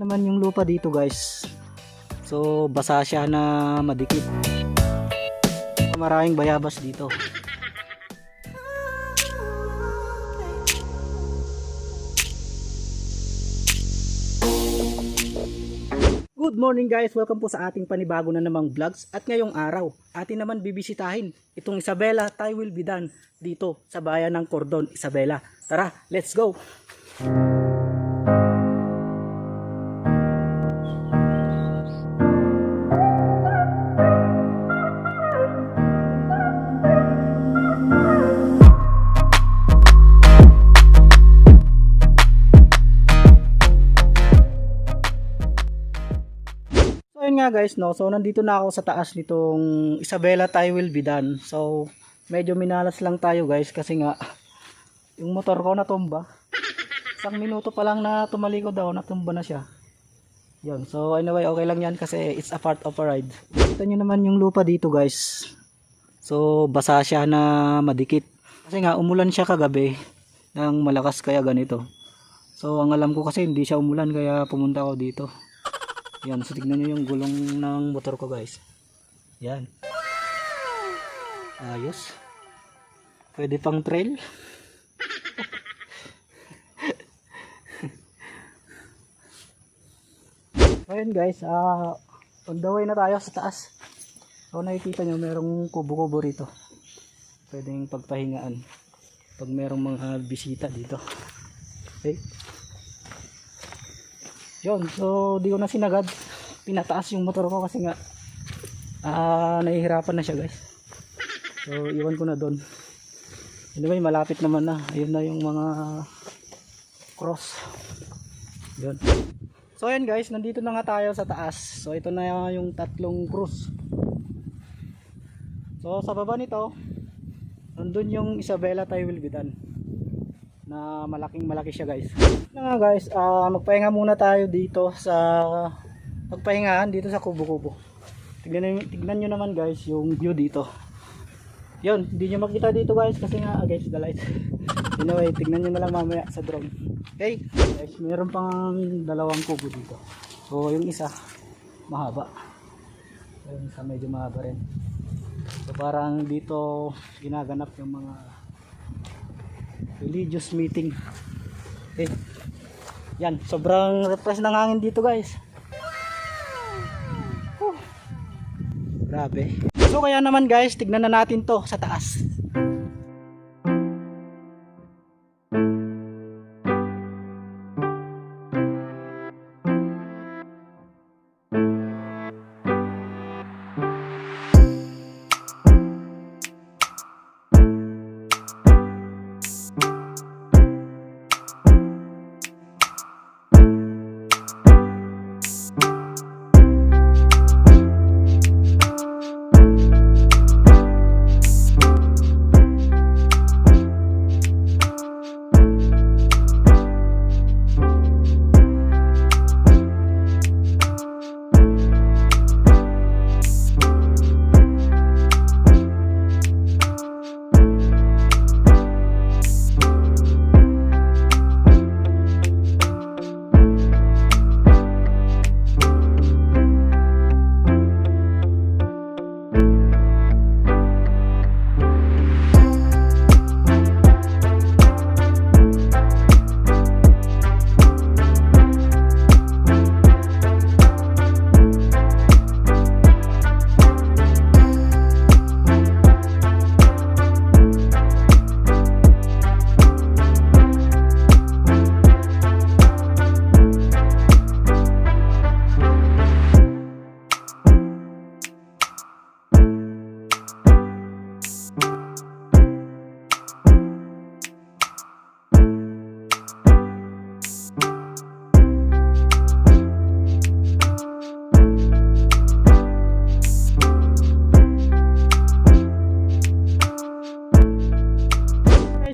Naman yung lupa dito guys, so basa siya na madikit, maraming bayabas dito. Good morning guys, welcome po sa ating panibago na namang vlogs. At ngayong araw, atin naman bibisitahin itong Isabela Thy Will Be Done dito sa bayan ng Cordon, Isabela. Tara, let's go! Nga guys, no, so nandito na ako sa taas nitong Isabela Thy Will Be Done. So medyo minalas lang tayo guys kasi nga yung motor ko natumba. Isang minuto pa lang na tumalikod daw, natumba na siya. Yun, so anyway, okay lang yan kasi it's a part of a ride. Kita nyo naman yung lupa dito guys, so basa siya na madikit kasi nga umulan siya kagabi ng malakas kaya ganito. So ang alam ko kasi hindi siya umulan kaya pumunta ako dito. Yan, so tignan nyo yung gulong ng motor ko guys. Yan. Ayos. Pwede pang trail. Ayan guys, on the way na tayo sa taas. So nakikita nyo merong kubo-kubo rito. Pwedeng pagpahingaan pag merong mga bisita dito. Okay. Yun, so di ko na sinagad, pinataas yung motor ko kasi nga nahihirapan na siya guys. So iwan ko na doon. Anyway, malapit naman na. Ayun na yung mga cross. Yun. So ayan guys, nandito na nga tayo sa taas. So ito na yung tatlong cross. So sa baba nito, nandun yung Isabela Thy Will Be Done na malaki siya guys. Na nga guys, magpahinga muna tayo dito sa pagpahingahan dito sa kubo-kubo. Tignan nyo naman guys yung view dito. Yun, hindi nyo makita dito guys kasi nga against the light. Anyway, tignan nyo na lang mamaya sa drone. Okay guys, meron pang dalawang kubo dito. So yung isa mahaba, yung isa medyo mahaba rin. So parang dito ginaganap yung mga religious meeting. Okay. Yan, sobrang refresh ng hangin dito guys. Grabe. So kaya naman guys, tignan na natin to sa taas.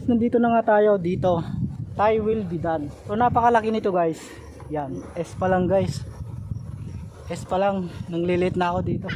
Nandito na nga tayo dito, Thy Will Be Done. So napakalaki nito guys. Yan, S pa lang guys. S pa lang, nanglilit na ako dito.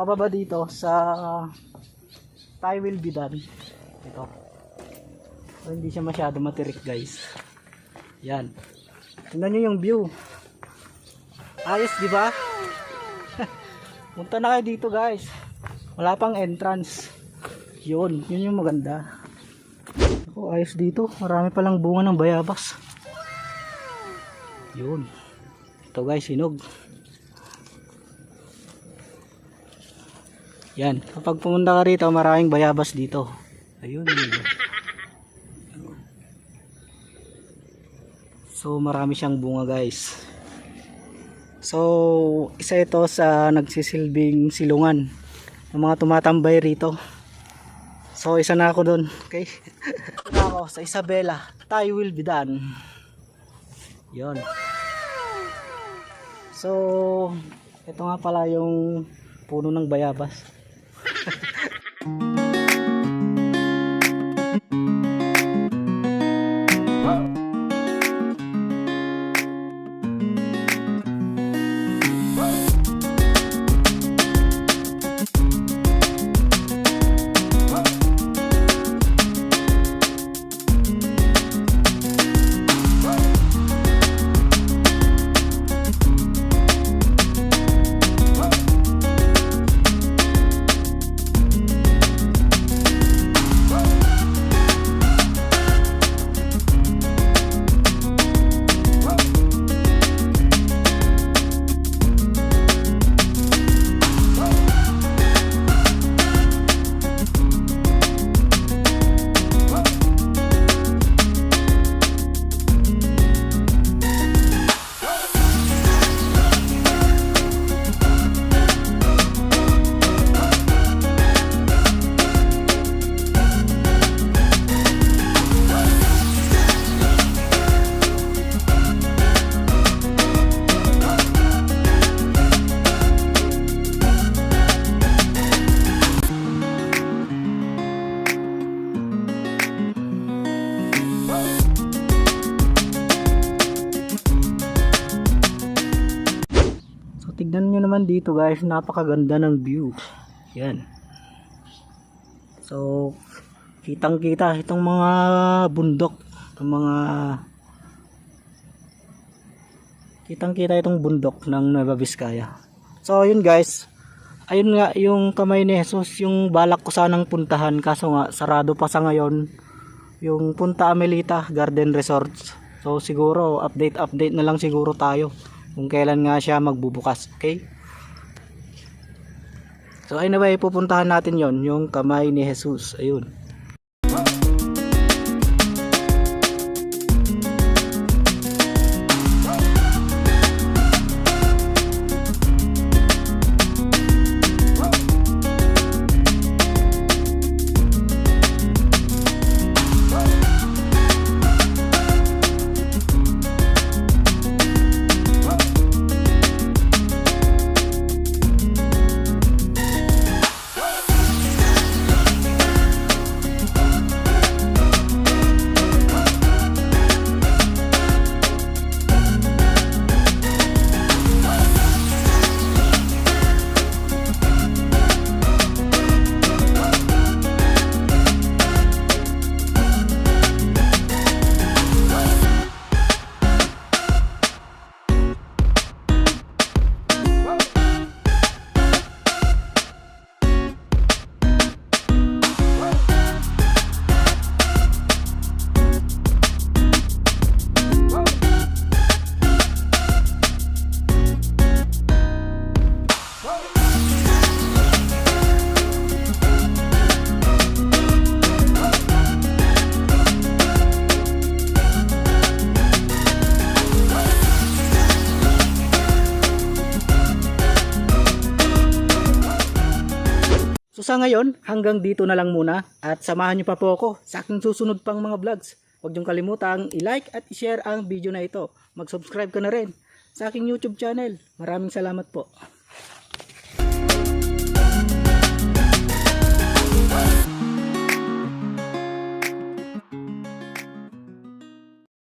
pababa dito sa tie will be done. Ito. So, hindi siya masyado matirik guys. Yan. Tingnan nyo yung view. Ayos di ba? Punta na kayo dito guys. Wala pang entrance. Yun yung maganda. Ako, ayos dito. Marami palang bunga ng bayabas. Yun. Ito guys, hinog. Yan. Kapag pumunta ka rito, maraming bayabas dito. Ayun. So, marami siyang bunga guys. So, isa ito sa nagsisilbing silungan ng mga tumatambay rito. So, isa na ako dun. Okay? Na ako sa Isabela. Tie will be done. Yon. So, ito nga pala yung puno ng bayabas. Tignan nyo naman dito guys, napakaganda ng view. Yan. So, kitang kita itong mga bundok, itong mga kitang kita itong bundok ng Nueva Vizcaya. So, yun guys. Ayun nga yung Kamay ni Jesus, yung balak ko sanang puntahan, kaso nga sarado pa sa ngayon yung Punta Amelita Garden Resorts. So, siguro update na lang siguro tayo kung kailan nga siya magbubukas. Okay? So anyway, pupuntahan natin yon, yung Kamay ni Jesus. Ayun. So sa ngayon, hanggang dito na lang muna at samahan niyo pa po ako sa aking susunod pang mga vlogs. Huwag niyong kalimutang i-like at i-share ang video na ito. Mag-subscribe ka na rin sa aking YouTube channel. Maraming salamat po.